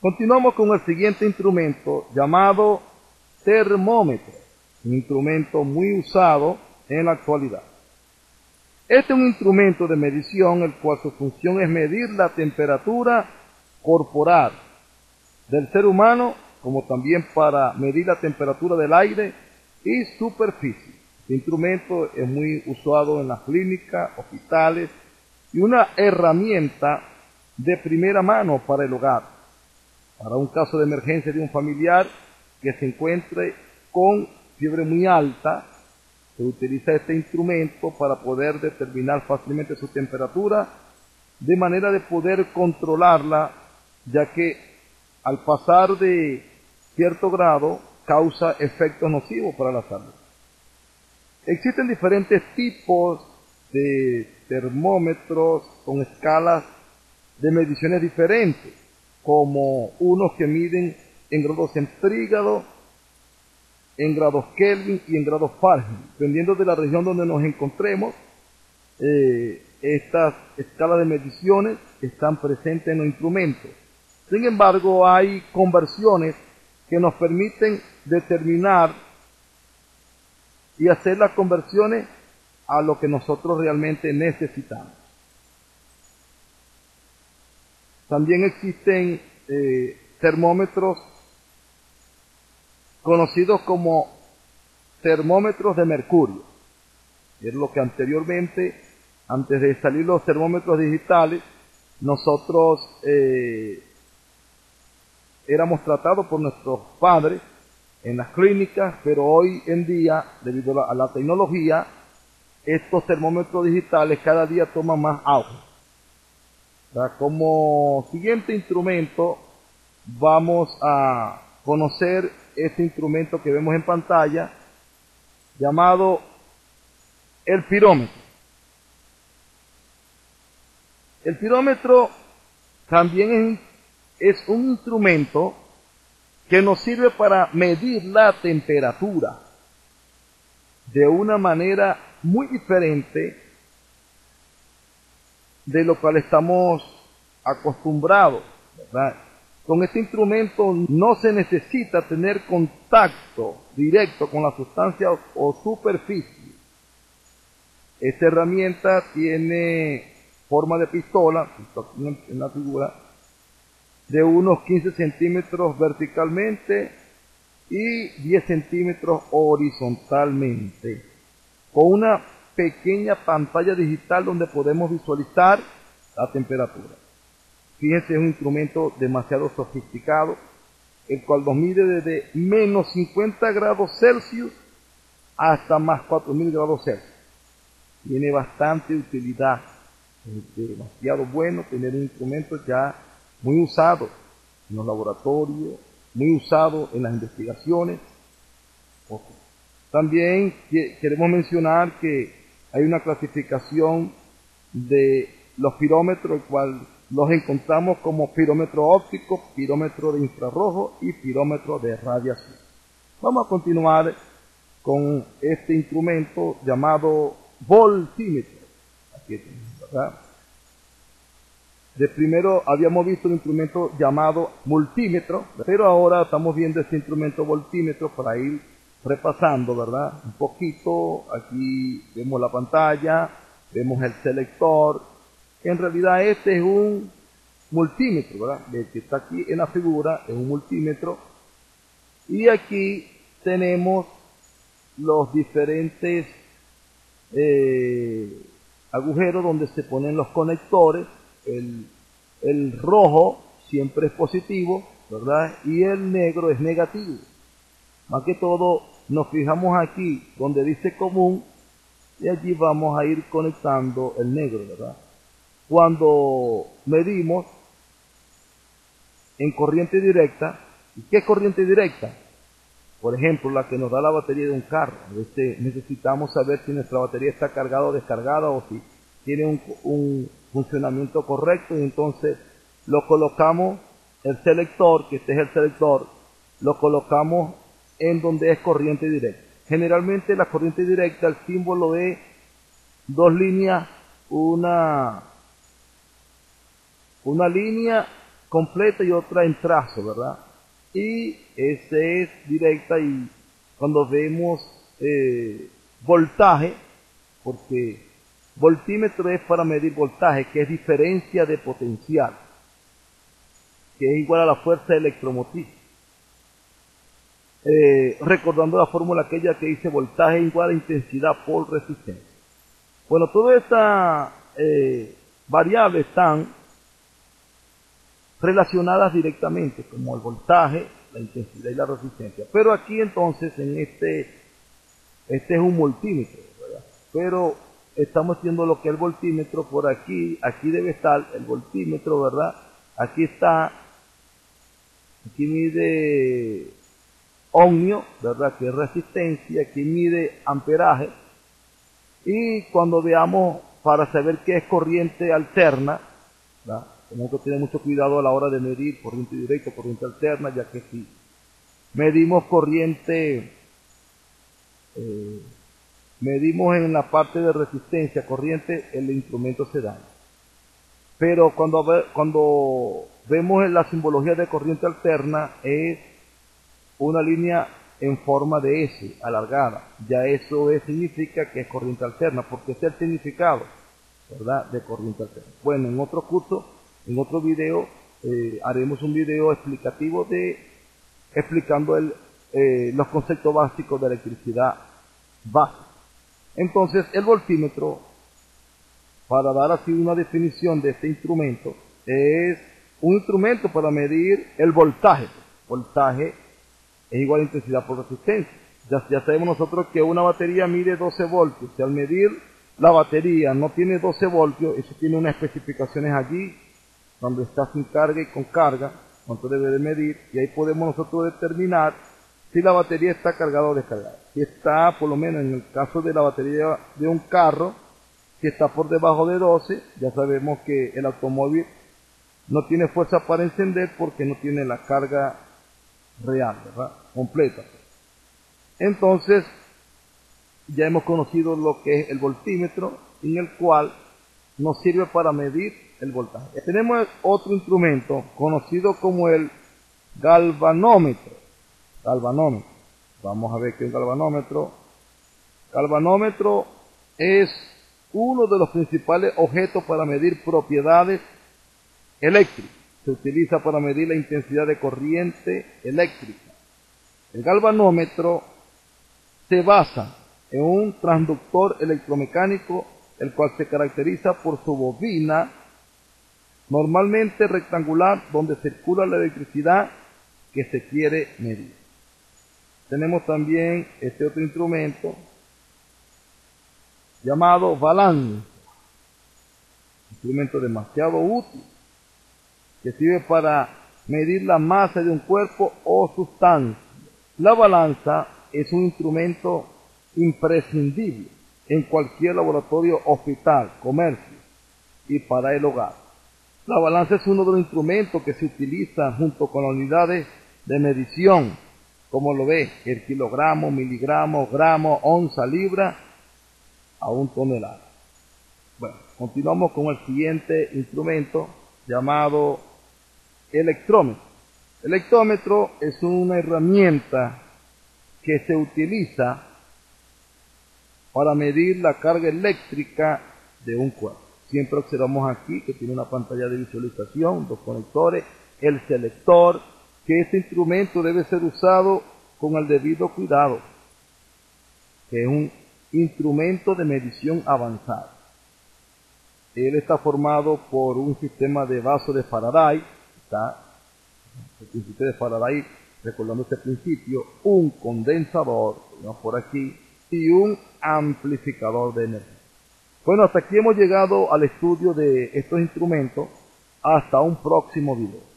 Continuamos con el siguiente instrumento llamado termómetro, un instrumento muy usado en la actualidad. Este es un instrumento de medición el cual su función es medir la temperatura corporal del ser humano, como también para medir la temperatura del aire y superficie. Este instrumento es muy usado en las clínicas, hospitales y una herramienta de primera mano para el hogar. Para un caso de emergencia de un familiar que se encuentre con fiebre muy alta, se utiliza este instrumento para poder determinar fácilmente su temperatura, de manera de poder controlarla, ya que al pasar de cierto grado causa efectos nocivos para la salud. Existen diferentes tipos de termómetros con escalas de mediciones diferentes, como unos que miden en grados centígrados, en grados Kelvin y en grados Fahrenheit. Dependiendo de la región donde nos encontremos, estas escalas de mediciones están presentes en los instrumentos. Sin embargo, hay conversiones que nos permiten determinar y hacer las conversiones a lo que nosotros realmente necesitamos. También existen termómetros conocidos como termómetros de mercurio. Es lo que anteriormente, antes de salir los termómetros digitales, nosotros éramos tratados por nuestros padres en las clínicas, pero hoy en día, debido a la tecnología, estos termómetros digitales cada día toman más auge. Como siguiente instrumento vamos a conocer este instrumento que vemos en pantalla, llamado el pirómetro. El pirómetro también es un instrumento que nos sirve para medir la temperatura de una manera muy diferente de lo cual estamos acostumbrados, ¿verdad? Con este instrumento no se necesita tener contacto directo con la sustancia o superficie. Esta herramienta tiene forma de pistola, en la figura, de unos 15 centímetros verticalmente y 10 centímetros horizontalmente, con una pequeña pantalla digital donde podemos visualizar la temperatura. Fíjense, es un instrumento demasiado sofisticado, el cual nos mide desde menos 50 grados Celsius hasta más 4000 grados Celsius. Tiene bastante utilidad, es demasiado bueno tener un instrumento ya muy usado en los laboratorios, muy usado en las investigaciones. También queremos mencionar que hay una clasificación de los pirómetros, el cual los encontramos como pirómetro óptico, pirómetro de infrarrojo y pirómetro de radiación. Vamos a continuar con este instrumento llamado voltímetro. Aquí tenemos, ¿verdad? De primero habíamos visto un instrumento llamado multímetro, pero ahora estamos viendo este instrumento voltímetro para ir repasando, ¿verdad? Un poquito. Aquí vemos la pantalla, vemos el selector. En realidad este es un multímetro, ¿verdad? El que está aquí en la figura es un multímetro. Y aquí tenemos los diferentes agujeros donde se ponen los conectores. El rojo siempre es positivo, ¿verdad? Y el negro es negativo. Más que todo nos fijamos aquí donde dice común y allí vamos a ir conectando el negro, ¿verdad? Cuando medimos en corriente directa, ¿y qué es corriente directa? Por ejemplo, la que nos da la batería de un carro. A veces necesitamos saber si nuestra batería está cargada o descargada, o si tiene un funcionamiento correcto, y entonces lo colocamos, el selector, que este es el selector, lo colocamos en donde es corriente directa. Generalmente la corriente directa, el símbolo es dos líneas, una línea completa y otra en trazo, ¿verdad? Y ese es directa, y cuando vemos voltaje, porque voltímetro es para medir voltaje, que es diferencia de potencial, que es igual a la fuerza electromotriz. Recordando la fórmula aquella que dice voltaje igual a intensidad por resistencia. Bueno, todas estas variables están relacionadas directamente, como el voltaje, la intensidad y la resistencia. Pero aquí entonces, en este es un multímetro, ¿verdad? Pero estamos haciendo lo que es el voltímetro por aquí. Aquí debe estar el voltímetro, ¿verdad? Aquí está, aquí mide ohmio, ¿verdad? Que es resistencia. Aquí mide amperaje. Y cuando veamos, para saber qué es corriente alterna, ¿verdad? Tenemos que tener mucho cuidado a la hora de medir corriente directa o corriente alterna, ya que si medimos corriente, medimos en la parte de resistencia corriente, el instrumento se daña. Pero cuando vemos en la simbología de corriente alterna, es una línea en forma de S, alargada. Ya eso significa que es corriente alterna, porque ese es el significado, ¿verdad?, de corriente alterna. Bueno, en otro curso, en otro video, haremos un video explicativo explicando los conceptos básicos de electricidad básica. Entonces, el voltímetro, para dar así una definición de este instrumento, es un instrumento para medir el voltaje. Voltaje es igual a intensidad por resistencia. Ya sabemos nosotros que una batería mide 12 voltios. Si al medir la batería no tiene 12 voltios, eso tiene unas especificaciones allí, donde está sin carga y con carga, cuánto debe de medir, y ahí podemos nosotros determinar si la batería está cargada o descargada. Si está, por lo menos en el caso de la batería de un carro, si está por debajo de 12, ya sabemos que el automóvil no tiene fuerza para encender porque no tiene la carga real, ¿verdad?, completa. Entonces, ya hemos conocido lo que es el voltímetro, en el cual nos sirve para medir el voltaje. Tenemos otro instrumento conocido como el galvanómetro. Vamos a ver qué es un galvanómetro. Galvanómetro es uno de los principales objetos para medir propiedades eléctricas. Se utiliza para medir la intensidad de corriente eléctrica. El galvanómetro se basa en un transductor electromecánico, el cual se caracteriza por su bobina normalmente rectangular, donde circula la electricidad que se quiere medir. Tenemos también este otro instrumento llamado balanza, instrumento demasiado útil, que sirve para medir la masa de un cuerpo o sustancia. La balanza es un instrumento imprescindible en cualquier laboratorio, hospital, comercio y para el hogar. La balanza es uno de los instrumentos que se utiliza junto con las unidades de medición, como lo ve, el kilogramo, miligramo, gramo, onza, libra, a un tonelada. Bueno, continuamos con el siguiente instrumento llamado electrómetro. El electrómetro es una herramienta que se utiliza para medir la carga eléctrica de un cuerpo. Siempre observamos aquí que tiene una pantalla de visualización, dos conectores, el selector, que este instrumento debe ser usado con el debido cuidado, que es un instrumento de medición avanzada. Él está formado por un sistema de vaso de Faraday, está el principio de Faraday, recordando este principio, un condensador, por aquí, y un amplificador de energía. Bueno, hasta aquí hemos llegado al estudio de estos instrumentos. Hasta un próximo video.